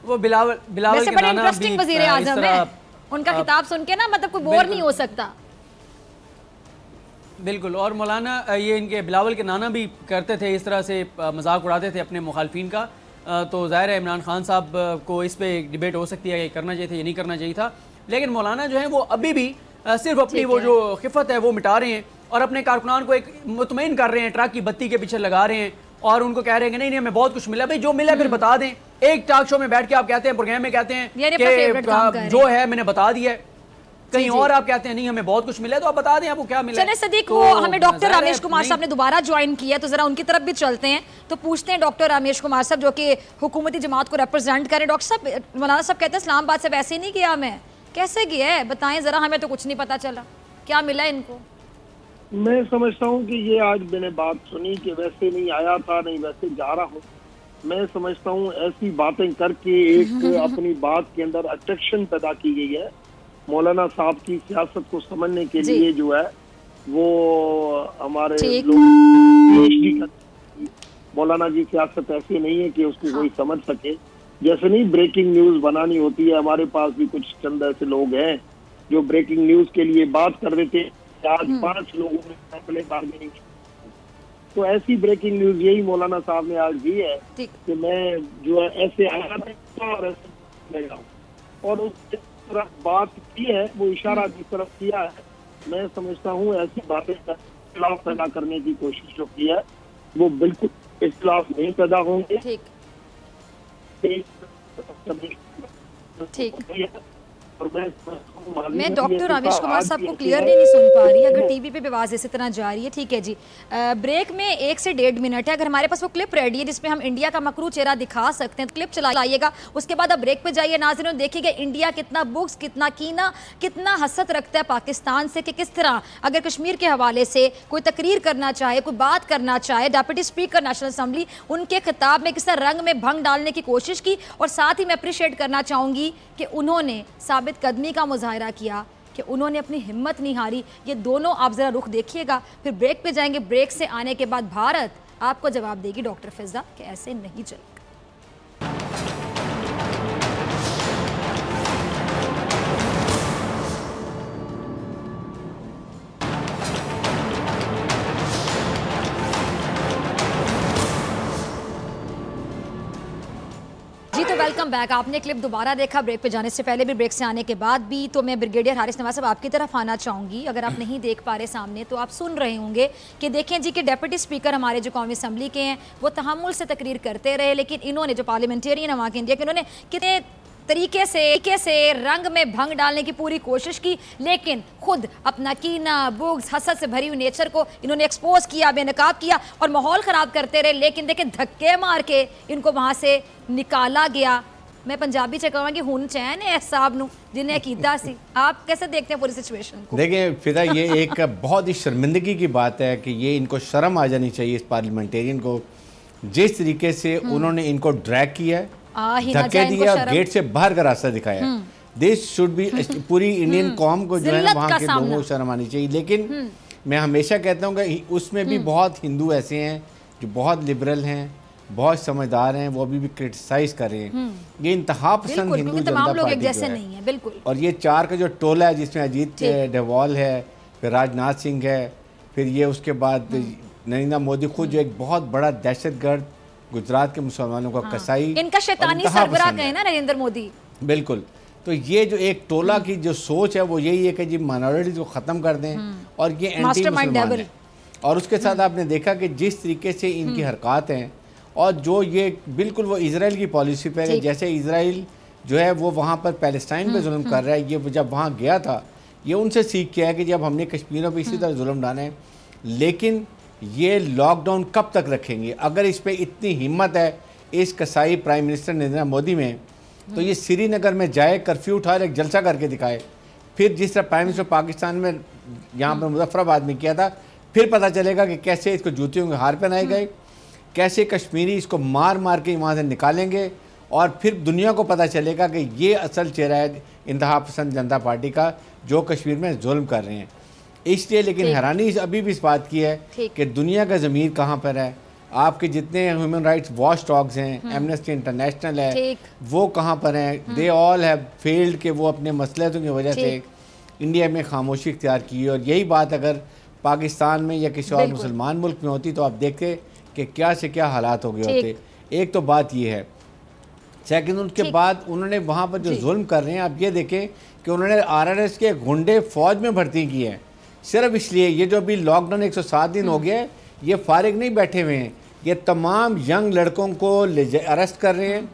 वो बिलावल के बड़े इंटरेस्टिंग वज़ीर आज़म है, उनका खिताब सुन के ना मतलब कोई बोर नहीं हो सकता। बिल्कुल। और मौलाना ये इनके बिलावल के नाना भी करते थे, इस तरह से मजाक उड़ाते थे अपने मुखालफिन का। तो ज़ाहिर है इमरान खान साहब को इस पर डिबेट हो सकती है, ये करना चाहिए था ये नहीं करना चाहिए था, लेकिन मौलाना जो है वो अभी भी सिर्फ अपनी वो जो खिफत है वो मिटा रहे हैं और अपने कारकुनान को एक मुतमईन कर रहे हैं, ट्रक की बत्ती के पीछे लगा रहे हैं और उनको कह रहे हैं कि नहीं हमें बहुत कुछ मिला। भाई जो मिला फिर बता दें। एक टॉक शो में बैठ के आप कहते हैं, प्रोग्राम में कहते हैं कि जो है मैंने बता दिया, कहीं और आप कहते हैं नहीं हमें बहुत कुछ मिला, तो आप बता दें आपको क्या मिला। चले सदीक, वो हमें डॉक्टर रमेश कुमार साहब ने दोबारा ज्वाइन किया, तो जरा उनकी तरफ भी चलते हैं, तो पूछते हैं डॉक्टर रमेश कुमार साहब जो कि हुकूमती जमात को रिप्रेजेंट करें। डॉक्टर साहब, मौलाना साहब कहते हैं इस्लामाबाद से वैसे ही नहीं गया, मैं कैसे गया है बताएं जरा, हमें तो कुछ नहीं पता चला, क्या मिला इनको। मैं समझता हूँ कि ये आज मैंने बात सुनी कि वैसे नहीं आया था, नहीं वैसे जा रहा हूँ। मैं समझता हूँ ऐसी बातें करके एक अपनी बात के अंदर अट्रैक्शन पैदा की गई है। मौलाना साहब की सियासत को समझने के लिए जो है वो हमारे लोग PhD करते, मौलाना की सियासत ऐसी नहीं है कि उसको कोई समझ सके। जैसे नहीं ब्रेकिंग न्यूज बनानी होती है, हमारे पास भी कुछ चंद ऐसे लोग हैं जो ब्रेकिंग न्यूज के लिए बात कर देते हैं। आज 5 लोगों ने अपने बार्गेनिंग, तो ऐसी ब्रेकिंग न्यूज यही मौलाना साहब ने आज दी है कि मैं जो है ऐसे आया था और ऐसे ले जाऊं, और उस तरफ बात की है, वो इशारा जिस तरफ किया है, मैं समझता हूँ ऐसी बातें इख्तिलाफ पैदा करने की कोशिश जो की है वो बिल्कुल इख्तिलाफ नहीं पैदा होंगे। ठीक। मैं डॉक्टर रमेश कुमार साहब को क्लियरली नहीं सुन पा रही, अगर टीवी पे भी आवाज़ इसी तरह जा रही है। ठीक है जी, ब्रेक में 1 से 1.5 मिनट है, अगर हमारे पास वो क्लिप रेडी है जिसमें हम इंडिया का मकरू चेहरा दिखा सकते हैं तो क्लिप चलाइएगा, उसके बाद आप ब्रेक पे जाइए। नाज़रीन देखिएगा इंडिया कितना बुक्स, कितना कीना, कितना हसद रखता है पाकिस्तान से कि किस तरह अगर कश्मीर के हवाले से कोई तकरीर करना चाहे, कोई बात करना चाहे, डिप्टी स्पीकर नेशनल असम्बली उनके खिताब में किस तरह रंग में भंग डालने की कोशिश की। और साथ ही मैं अप्रिशिएट करना चाहूँगी कि उन्होंने साबित कदमी का मुजाहरा किया कि उन्होंने अपनी हिम्मत नहीं हारी। ये दोनों आप ज़रा रुख देखिएगा, फिर ब्रेक पे जाएंगे। ब्रेक से आने के बाद भारत आपको जवाब देगी डॉक्टर फिजा कि ऐसे नहीं चलेगा। तो वेलकम बैक। आपने क्लिप दोबारा देखा ब्रेक पे जाने से पहले भी, ब्रेक से आने के बाद भी। तो मैं ब्रिगेडियर हारिस नवाज साहब आपकी तरफ आना चाहूँगी, अगर आप नहीं देख पा रहे सामने तो आप सुन रहे होंगे कि देखें जी कि डिप्टी स्पीकर हमारे जो कौमी असम्बली के हैं वो तहम्मुल से तकरीर करते रहे, लेकिन इन्होंने जो पार्लियामेंटेरियन है वहाँ के इंडिया के, इन्होंने कितने तरीके से रंग में भंग डालने की पूरी कोशिश की, लेकिन खुद अपना कीना, बुग्स, हसद से भरी हुई नेचर को इन्होंने एक्सपोज किया, बेनकाब किया और माहौल ख़राब करते रहे। लेकिन देखें धक्के मार के इनको वहाँ से निकाला गया। मैं पंजाबी से कहूँगी हुन चैन है साहब नू जिन्हें कीता सी। आप कैसे देखते हैं पूरी सिचुएशन को? देखिए फिदा, ये एक बहुत ही शर्मिंदगी की बात है कि ये इनको शर्म आ जानी चाहिए इस पार्लियामेंटेरियन को, जिस तरीके से उन्होंने इनको ड्रैग किया है, धक्के दिया, गेट से बाहर का रास्ता दिखाया। दिस शुड बी, पूरी इंडियन कौम को जो है ना वहाँ के लोगों को शर्म आनी चाहिए। लेकिन मैं हमेशा कहता हूँ कि उसमें भी बहुत हिंदू ऐसे हैं जो बहुत लिबरल हैं, बहुत समझदार हैं, वो अभी भी क्रिटिसाइज कर रहे हैं। ये इंतहा पसंद हिंदू जनता पार्टी जैसे नहीं है, बिल्कुल। और ये 4 का जो टोला है जिसमें अजीत डोवाल है, फिर राजनाथ सिंह है, फिर ये उसके बाद नरेंद्र मोदी खुद जो एक बहुत बड़ा दहशतगर्द गुजरात के मुसलमानों का कसाई, इनका शैतानी सरबराह कहे ना नरेंद्र मोदी। बिल्कुल। तो ये जो एक टोला की जो सोच है वो यही है कि जी माइनॉरिटीज को ख़त्म कर दें, और ये एंटी मुसलमान है। और उसके साथ आपने देखा कि जिस तरीके से इनकी हरकत हैं, और जो ये बिल्कुल वो इजराइल की पॉलिसी पर है, जैसे इजराइल जो है वो वहाँ पर पैलेस्टाइन पे जुल्म कर रहा है। ये जब वहाँ गया था ये उनसे सीख के है कि जब हमने कश्मीरों पे इसी तरह जुल्म डाले हैं, लेकिन ये लॉकडाउन कब तक रखेंगे? अगर इस पे इतनी हिम्मत है इस कसाई प्राइम मिनिस्टर नरेंद्र मोदी में, तो ये श्रीनगर में जाए, कर्फ्यू उठाए, एक जलसा करके दिखाए। फिर जिस तरह प्राइम मिनिस्टर पाकिस्तान में यहाँ पर मुजफ्फराबाद में किया था, फिर पता चलेगा कि कैसे इसको जूतियों के हार पहनाए गए, कैसे कश्मीरी इसको मार मार के वहाँ से निकालेंगे, और फिर दुनिया को पता चलेगा कि ये असल चेहरा है इंतहा पसंद जनता पार्टी का जो कश्मीर में जुल्म कर रहे हैं। इसलिए लेकिन हैरानी अभी भी इस बात की है कि दुनिया का ज़मीर कहाँ पर है। आपके जितने ह्यूमन राइट्स वॉच डॉग्स हैं, एमनेस्टी इंटरनेशनल है, वो कहाँ पर हैं? दे ऑल हैव फेल्ड कि वो अपने मसलियतों की वजह से इंडिया में खामोशी इख्तियार की। और यही बात अगर पाकिस्तान में या किसी और मुसलमान मुल्क में होती तो आप देखते कि क्या से क्या हालात हो गए होते। एक तो बात ये है। सेकंड, उनके बाद उन्होंने वहाँ पर जो जुल्म कर रहे हैं, आप ये देखें कि उन्होंने RRS के गुंडे फ़ौज में भर्ती किए हैं, सिर्फ इसलिए ये जो अभी लॉकडाउन 107 दिन हो गया है, ये फारिग नहीं बैठे हुए हैं, ये तमाम यंग लड़कों को अरेस्ट कर रहे हैं,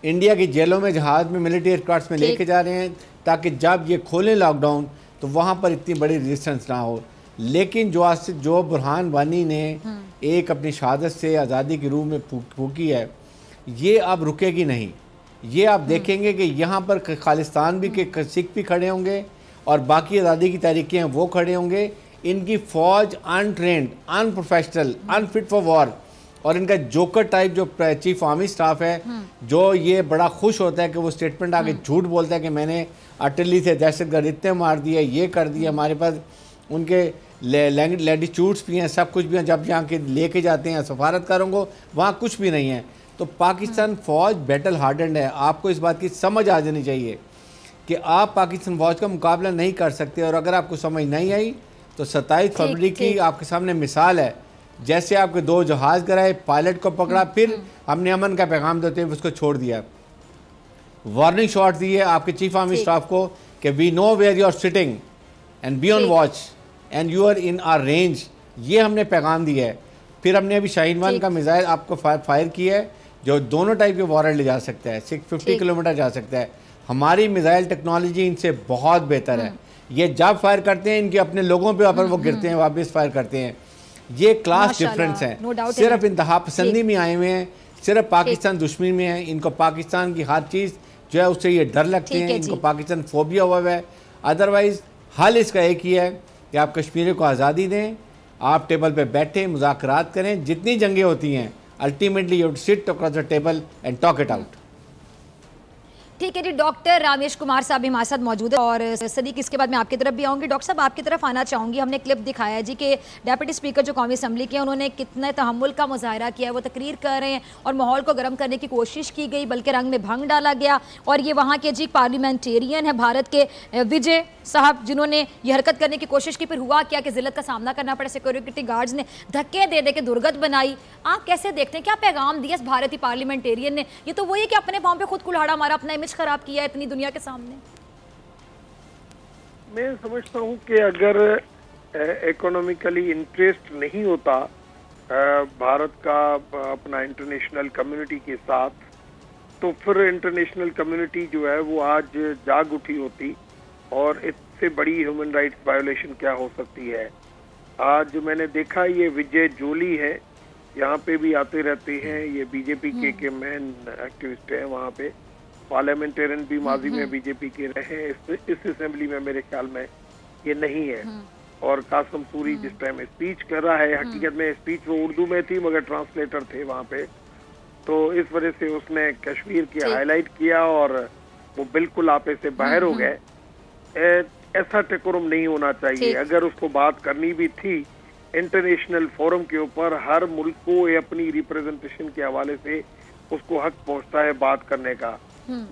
इंडिया की जेलों में जहाज़ में मिलिट्री एयरक्राफ्ट में लेके जा रहे हैं, ताकि जब ये खोलें लॉकडाउन तो वहाँ पर इतनी बड़ी रेजिस्टेंस ना हो। लेकिन जो बुरहान वानी ने एक अपनी शहादत से आज़ादी की रूह में फूकी है, ये अब रुकेगी नहीं। ये आप देखेंगे कि यहाँ पर खालिस्तान भी के सिख भी खड़े होंगे और बाकी आज़ादी की तारीखें हैं वो खड़े होंगे। इनकी फ़ौज untrained, unprofessional, unfit for war, और इनका जोकर टाइप जो चीफ आर्मी स्टाफ है, जो ये बड़ा खुश होता है कि वो स्टेटमेंट आके झूठ बोलता है कि मैंने अटली से दहशतगर्द इतने मार दिया, ये कर दिया, हमारे पास उनके लैटिट्यूड्स भी हैं, सब कुछ भी हैं। जब यहाँ के लेके जाते हैं सफारतकारों को, वहाँ कुछ भी नहीं है। तो पाकिस्तान फ़ौज बैटल हार्डेंड है। आपको इस बात की समझ आ जानी चाहिए कि आप पाकिस्तान फ़ौज का मुकाबला नहीं कर सकते। और अगर आपको समझ नहीं आई तो 27 फरवरी की आपके सामने मिसाल है, जैसे आपके 2 जहाज़ गिराए, पायलट को पकड़ा, फिर हमने अमन का पैगाम देते हुए उसको छोड़ दिया, वार्निंग शॉट दिए आपके चीफ आर्मी स्टाफ को कि we know where you are sitting and be on watch and you are in our range. ये हमने पैगाम दिया है। फिर हमने अभी शाहीन 1 का मिसाइल आपको फायर किया है, जो दोनों टाइप के वॉरेंट ले जा सकता है, 650 किलोमीटर जा सकता है। हमारी मिसाइल टेक्नोलॉजी इनसे बहुत बेहतर है। ये जब फायर करते हैं इनके अपने लोगों पे पर वो गिरते हैं, वापस फायर करते हैं। ये क्लास डिफरेंस है। सिर्फ इंतहा पसंदी में आए हुए हैं, सिर्फ पाकिस्तान दुश्मनी में है। इनको पाकिस्तान की हर चीज़ जो है उससे ये डर लगते हैं, इनको पाकिस्तान फोबिया हुआ है। अदरवाइज हल इसका एक ही है कि आप कश्मीर को आज़ादी दें, आप टेबल पे बैठे मुज़ाकरात करें। जितनी जंगें होती हैं ultimately you sit across the table and talk it out. ठीक है जी, डॉक्टर रामेश कुमार साहब भी हमारे साथ मौजूद है और सदीक इसके बाद मैं आपकी तरफ भी आऊँगी। डॉक्टर साहब आपकी तरफ आना चाहूँगी। हमने क्लिप दिखाया है जी कि डेप्यूटी स्पीकर जो कौमी असम्बली के उन्होंने कितने तहम्मुल का मुजाहरा किया है, वो तकरीर कर रहे हैं और माहौल को गर्म करने की कोशिश की गई, बल्कि रंग में भंग डाला गया। और ये वहाँ के जी पार्लियामेंटेरियन है भारत के विजय साहब, जिन्होंने ये हरकत करने की कोशिश की, फिर हुआ क्या कि जिल्लत का सामना करना पड़ा। सिक्योरिटी गार्ड्स ने धक्के दे दे के दुर्गत बनाई। आप कैसे देखते हैं, क्या पैगाम दिया इस भारतीय पार्लियामेंटेरियन ने? ये तो वही है कि अपने पाँव पे खुद कुल्हाड़ा मारा, अपना इमेज खराब किया इतनी दुनिया के सामने। मैं समझता हूँ कि अगर इकोनॉमिकली इंटरेस्ट नहीं होता भारत का अपना इंटरनेशनल कम्युनिटी के साथ, तो फिर इंटरनेशनल कम्युनिटी जो है वो आज जाग उठी होती और इससे बड़ी ह्यूमन राइट्स वायोलेशन क्या हो सकती है। आज मैंने देखा ये विजय जोली है, यहाँ पे भी आते रहते हैं, ये बीजेपी के मेन एक्टिविस्ट हैं। वहाँ पे पार्लियामेंटेरियन भी माजी में बीजेपी के रहे हैं। इस असेंबली में मेरे ख्याल में ये नहीं है। और कासम सूरी जिस टाइम स्पीच कर रहा है, हकीकत में स्पीच वो उर्दू में थी मगर ट्रांसलेटर थे वहाँ पे, तो इस वजह से उसने कश्मीर की हाईलाइट किया और वो बिल्कुल आपे से बाहर हो गए। ऐसा टेकोरम नहीं होना चाहिए। अगर उसको बात करनी भी थी इंटरनेशनल फोरम के ऊपर, हर मुल्क को अपनी रिप्रेजेंटेशन के हवाले से उसको हक पहुंचता है बात करने का,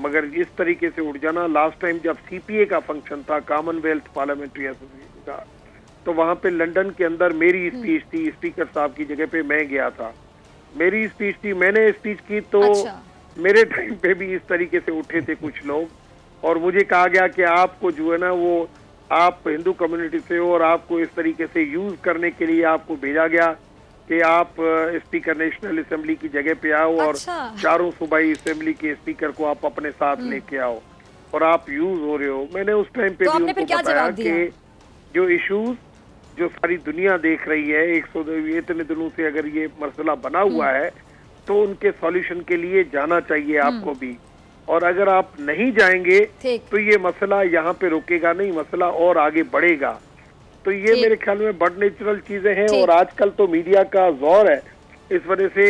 मगर इस तरीके से उठ जाना। लास्ट टाइम जब सीपीए का फंक्शन था, कॉमनवेल्थ पार्लियामेंट्री एसोसिएशन का, तो वहां पे लंदन के अंदर मेरी स्पीच थी, स्पीकर साहब की जगह पे मैं गया था, मेरी स्पीच थी, मैंने स्पीच की, तो मेरे टाइम पे भी इस तरीके से उठे थे कुछ लोग और मुझे कहा गया कि आपको जो है ना वो आप हिंदू कम्युनिटी से हो और आपको इस तरीके से यूज करने के लिए आपको भेजा गया कि आप स्पीकर नेशनल असेंबली की जगह पे आओ और चारों सूबाई असेंबली के स्पीकर को आप अपने साथ लेके आओ और आप यूज हो रहे हो। मैंने उस टाइम पे भी उनको बताया कि जो इश्यूज जो सारी दुनिया देख रही है, 100 इतने दिनों से अगर ये मसला बना हुआ है तो उनके सॉल्यूशन के लिए जाना चाहिए आपको भी, और अगर आप नहीं जाएंगे तो ये मसला यहाँ पे रुकेगा नहीं, मसला और आगे बढ़ेगा। तो ये मेरे ख्याल में बड़ नेचुरल चीजें हैं। और आजकल तो मीडिया का जोर है, इस वजह से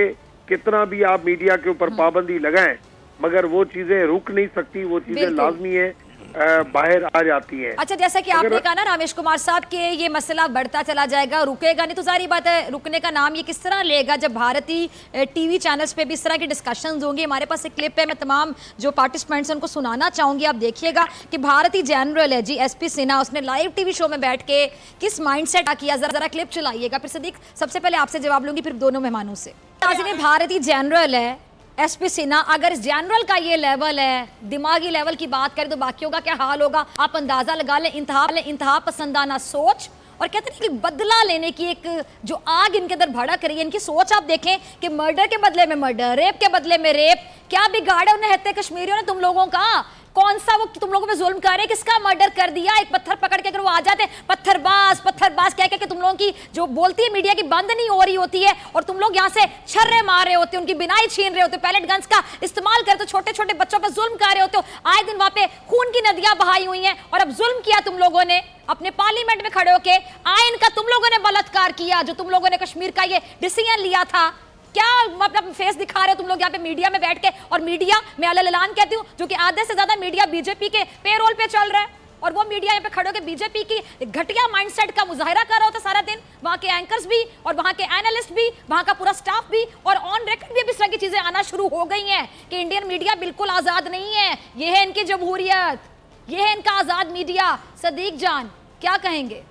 कितना भी आप मीडिया के ऊपर पाबंदी लगाएं मगर वो चीजें रुक नहीं सकती, वो चीजें लाजमी है बाहर आ जाती है। अच्छा, जैसा कि आपने कहा ना रामेश कुमार साहब कि ये मसला बढ़ता चला जाएगा, रुकेगा नहीं, तो सारी बात है रुकने का नाम ये किस तरह लेगा जब भारतीय टीवी चैनल्स पे भी इस तरह की डिस्कशंस होंगी। हमारे पास एक क्लिप है, मैं तमाम जो पार्टिसिपेंट्स उनको सुनाना चाहूंगी, आप देखिएगा कि भारतीय जनरल है जी एसपी सिन्हा, उसने लाइव टीवी शो में बैठ के किस माइंडसेट किया। जरा क्लिप चलाइएगा। फिर सदीक सबसे पहले आपसे जवाब लूंगी, फिर दोनों मेहमानों से। भारतीय जनरल है एसपी सिन्हा, अगर इस जनरल का ये लेवल है, दिमागी लेवल की बात करें तो बाकियों का क्या हाल होगा आप अंदाजा लगा लें। इंतहा पसंदाना सोच और कहते हैं कि बदला लेने की एक जो आग इनके अंदर भड़क रही है, इनकी सोच आप देखें कि मर्डर के बदले में मर्डर, रेप के बदले में रेप। क्या बिगाड़ा उन्हें हत्या कश्मीरियों ने तुम लोगों का? कौन सा वो तुम लोगों पे जुल्म कर रहे हैं? किसका मर्डर कर दिया? एक पत्थर पकड़ के अगर वो आ जाते, पत्थरबाज कह के तुम लोगों की जो बोलती है मीडिया की बंद नहीं हो रही होती है और तुम लोग यहाँ से छर्रे मार रहे होते हो, उनकी बिनाई छीन रहे होते हो, पैलेट गन्स का इस्तेमाल करते हो, छोटे छोटे बच्चों पर जुल्म कर रहे होते हो। आए दिन वहां पे खून की नदियां बहाई हुई हैं और अब जुल्म किया तुम लोगों ने अपने पार्लियामेंट में खड़े होके। आइन का तुम लोगों ने बलात्कार किया, जो तुम लोगों ने कश्मीर का ये डिसीजन लिया था। क्या मतलब फेस दिखा रहे हो तुम लोग यहाँ पे मीडिया में बैठ के? और मीडिया मैं अलग कहती हूँ जो कि आधे से ज्यादा मीडिया बीजेपी के पेरोल पे चल रहा है और वो मीडिया यहाँ पे खड़े होकर बीजेपी की घटिया माइंडसेट का मुजाहिरा कर रहा होता सारा दिन। वहां के एंकर्स भी और वहां के एनालिस्ट भी, वहां का पूरा स्टाफ भी, और ऑन रिकॉर्ड भी इस तरह की चीजें आना शुरू हो गई हैं कि इंडियन मीडिया बिल्कुल आजाद नहीं है। ये है इनकी जमहूरियत, ये है इनका आजाद मीडिया। सदीक जान क्या कहेंगे?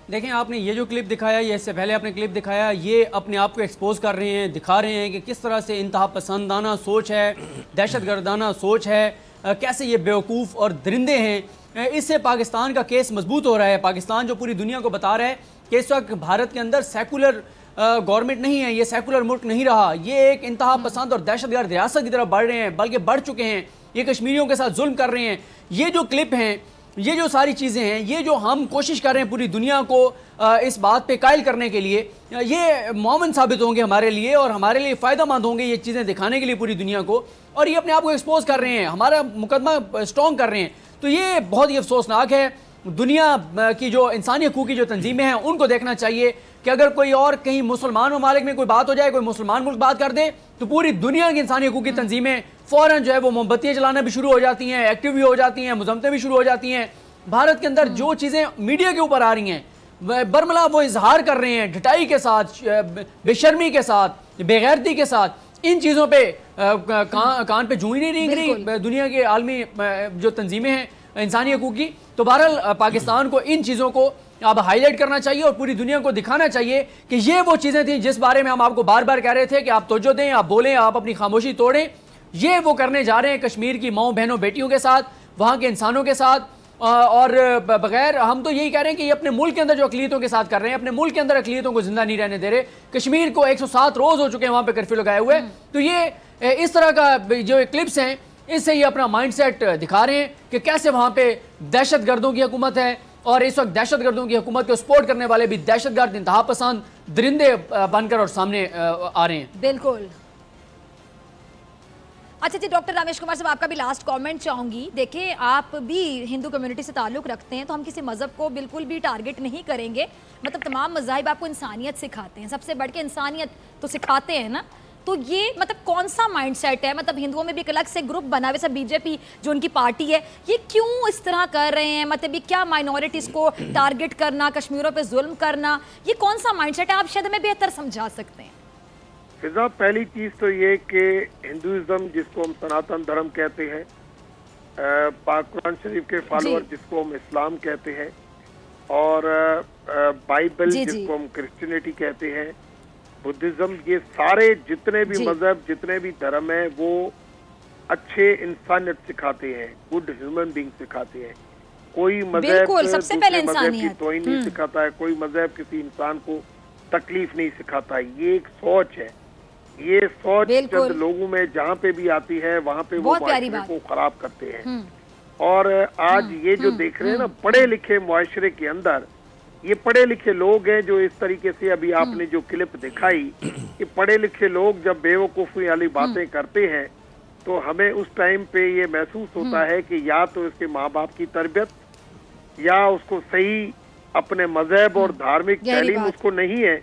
देखें, आपने ये जो क्लिप दिखाया, ये इससे पहले आपने क्लिप दिखाया, ये अपने आप को एक्सपोज कर रहे हैं, दिखा रहे हैं कि किस तरह से इंतहा पसंदाना सोच है, दहशतगर्दाना सोच है, कैसे ये बेवकूफ़ और दरिंदे हैं। इससे पाकिस्तान का केस मजबूत हो रहा है। पाकिस्तान जो पूरी दुनिया को बता रहा है कि इस वक्त भारत के अंदर सेकुलर गवर्नमेंट नहीं है, ये सेकुलर मुल्क नहीं रहा, ये एक इंतहा पसंद और दहशतगर्द रियासत की तरफ बढ़ रहे हैं, बल्कि बढ़ चुके हैं, ये कश्मीरियों के साथ जुल्म कर रहे हैं। ये जो क्लिप हैं, ये जो सारी चीज़ें हैं, ये जो हम कोशिश कर रहे हैं पूरी दुनिया को इस बात पे कायल करने के लिए, ये मौमन साबित होंगे हमारे लिए और हमारे लिए फ़ायदेमंद होंगे ये चीज़ें दिखाने के लिए पूरी दुनिया को। और ये अपने आप को एक्सपोज कर रहे हैं, हमारा मुकदमा स्ट्रॉन्ग कर रहे हैं। तो ये बहुत ही अफसोसनाक है। दुनिया की जो इंसानी हकूक़ की जो तंजीमें हैं उनको देखना चाहिए कि अगर कोई और कहीं मुसलमान ममालिक में कोई बात हो जाए, कोई मुसलमान मुल्क बात कर दे, तो पूरी दुनिया की इंसानी हकूक़ की तंजीमें फ़ौरन जो है वो मोमबत्तियाँ जलाना भी शुरू हो जाती हैं, एक्टिव भी हो जाती हैं, मुज़म्मतें भी शुरू हो जाती हैं। भारत के अंदर जो चीज़ें मीडिया के ऊपर आ रही हैं, बरमला वो इजहार कर रहे हैं ढिठाई के साथ, बेशर्मी के साथ, बेगैरती के साथ, इन चीज़ों पे कान पे जूं ही नहीं रेंग रही दुनिया के आलमी जो तंजीमें हैं इंसानी हकूक़ की। तो बहरहाल पाकिस्तान को इन चीज़ों को अब हाईलाइट करना चाहिए और पूरी दुनिया को दिखाना चाहिए कि ये वो चीज़ें थी जिस बारे में हम आपको बार बार कह रहे थे कि आप तवज्जो दें, आप बोलें, आप अपनी खामोशी तोड़ें। ये वो करने जा रहे हैं कश्मीर की माओ बहनों बेटियों के साथ, वहाँ के इंसानों के साथ। और बगैर, हम तो यही कह रहे हैं कि ये अपने मुल्क के अंदर जो अक़लियतों के साथ कर रहे हैं, अपने मुल्क के अंदर अक़लियतों को जिंदा नहीं रहने दे रहे। कश्मीर को 107 रोज़ हो चुके हैं वहाँ पे कर्फ्यू लगाए हुए। तो ये इस तरह का जो क्लिप्स हैं, इससे ये अपना माइंडसेट दिखा रहे हैं कि कैसे वहाँ पे दहशतगर्दों की हुकूमत है और इस वक्त दहशतगर्दों की हुकूमत को सपोर्ट करने वाले भी दहशतगर्द इंतहा पसंद दरिंदे बनकर और सामने आ रहे हैं। बिल्कुल। अच्छा जी, डॉक्टर रामेश कुमार साहब, आपका भी लास्ट कमेंट चाहूँगी। देखिए, आप भी हिंदू कम्युनिटी से ताल्लुक़ रखते हैं, तो हम किसी मज़हब को बिल्कुल भी टारगेट नहीं करेंगे। मतलब तमाम मज़ाहिब आपको इंसानियत सिखाते हैं, सबसे बढ़ के इंसानियत तो सिखाते हैं ना। तो ये मतलब कौन सा माइंडसेट है? मतलब हिंदुओं में भी एक अलग से ग्रुप बना हुआ, सब बीजेपी जो उनकी पार्टी है, ये क्यों इस तरह कर रहे हैं? मतलब ये क्या माइनॉरिटीज़ को टारगेट करना, कश्मीरों पे जुल्म करना, ये कौन सा माइंडसेट है? आप शायद हमें बेहतर समझा सकते हैं। फिजा, पहली चीज तो ये कि हिंदुइज्म जिसको हम सनातन धर्म कहते हैं, पाक कुरान शरीफ के फॉलोअर जिसको हम इस्लाम कहते हैं, और बाइबल जिसको हम क्रिश्चियनिटी कहते हैं, बुद्धिज्म, ये सारे जितने भी मजहब, जितने भी धर्म है, वो अच्छे इंसानियत सिखाते हैं, गुड ह्यूमन बीइंग सिखाते हैं। कोई मजहब सबसे पहले मजहब की तौहीन नहीं सिखाता है, कोई मजहब किसी इंसान को तकलीफ नहीं सिखाता है। ये एक सोच है, ये सोच चंद लोगों में जहाँ पे भी आती है वहाँ पे वो मुआशरे को खराब करते हैं। और आज ये जो देख रहे हैं ना, पढ़े लिखे मुआशरे के अंदर ये पढ़े लिखे लोग हैं जो इस तरीके से, अभी आपने जो क्लिप दिखाई, कि पढ़े लिखे लोग जब बेवकूफ़ी वाली बातें करते हैं तो हमें उस टाइम पे ये महसूस होता है कि या तो इसके माँ बाप की तरबियत, या उसको सही अपने मजहब और धार्मिक तालीम उसको नहीं है,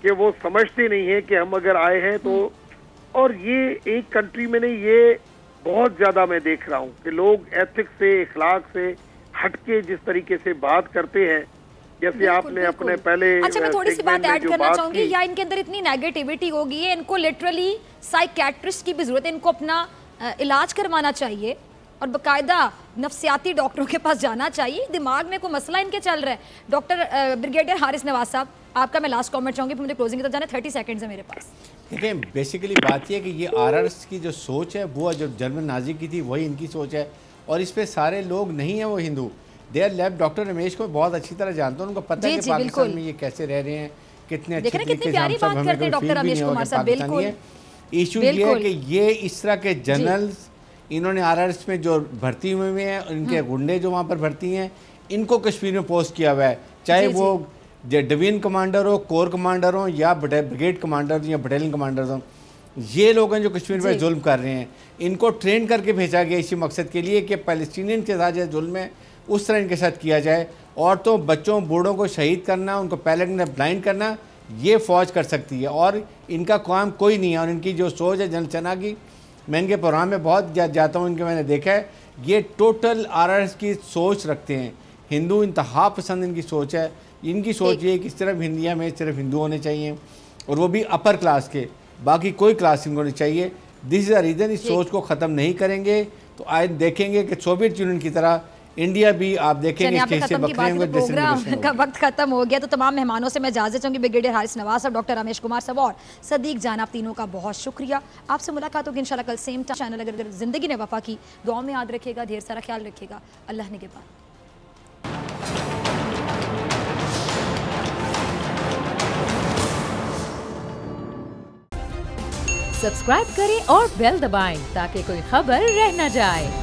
कि वो समझते नहीं है कि हम अगर आए हैं तो। और ये एक कंट्री में नहीं, ये बहुत ज्यादा मैं देख रहा हूँ कि लोग एथिक्स से, इखलाक से हटके जिस तरीके से बात करते हैं, जैसे आपने अपने पहले। अच्छा, मैं थोड़ी सी बात ऐड करना चाहूंगी। या इनके अंदर इतनी नेगेटिविटी होगी है, इनको लिटरली साइकियाट्रिस्ट की भी जरूरत है, इनको अपना इलाज करवाना चाहिए और बाकायदा नफ्सियाती डॉक्टरों के पास जाना चाहिए। दिमाग में कोई मसला इनके चल रहा है। डॉक्टर ब्रिगेडियर हारिस नवाज साहब, आपका मैं लास्ट कमेंट चाहूंगी, फिर मुझे क्लोजिंग की तरफ जाना है। 30 सेकंड्स है मेरे पास। देखिए, बेसिकली बात यह है कि ये आरआरएस की जो सोच है, वो जो जर्मन नाजी की थी वही इनकी सोच है, और इस पे सारे लोग नहीं हैं वो Hindu. They are left. Doctor Ramesh को बहुत अच्छी तरह जानते हैं, उनको पता है कि पाकिस्तान में ये कैसे रह रहे हैं, कितने अच्छे तरीके से हम सब, हमें कोई फील भी नहीं होगा पाकिस्तानी है। इशू ये है कि ये इस तरह के जनरल्स इन्होंने आरआरएस में जो भर्ती हुए हैं, इनके गुंडे जो वहाँ पर भर्ती हैं, इनको कश्मीर में पोस्ट किया हुआ है, चाहे वो डिवीजन कमांडर हो, कोर कमांडर हो, या ब्रिगेड कमांडर या बटालियन कमांडर हो। ये लोग हैं जो कश्मीर में जुल्म कर रहे हैं। इनको ट्रेन करके भेजा गया इसी मकसद के लिए कि पैलेस्टीनियन के साथ जो जुल्म है उस तरह इनके साथ किया जाए। औरतों, बच्चों, बूढ़ों को शहीद करना, उनको पैलेट में ब्लाइंड करना, ये फ़ौज कर सकती है, और इनका काम कोई नहीं है। और इनकी जो सोच है जनरल चना की, मैं इनके प्रोग्राम में बहुत जाता हूँ, इनके मैंने देखा है, ये टोटल आरआरएस की सोच रखते हैं। हिंदू इंतहा पसंद इनकी सोच है। इनकी सोच ये कि सिर्फ इंडिया में सिर्फ हिंदू होने चाहिए, और वो भी अपर क्लास के, बाकी कोई क्लास इनको नहीं चाहिए। This is the reason. इस सोच को ख़त्म नहीं करेंगे तो आज देखेंगे कि सोवियत यूनियन की तरह इंडिया भी, आप देखेंगे प्रोग्राम का वक्त खत्म हो गया। तो तमाम मेहमानों से मैं इजाजत चाहूंगी। ब्रिगेडियर हारिस नवाज साहब, डॉक्टर रमेश कुमार साहब और सदीक जान, आप तीनों का बहुत शुक्रिया। आपसे मुलाकात होगी इंशाल्लाह कल सेम चैनल। अगर जिंदगी ने वफा की, दुआ में याद रखिएगा, ढेर सारा ख्याल रखिएगा। अल्लाह निगहबान। सब्सक्राइब करें और बेल दबाएं ताकि कोई खबर रह न जाए।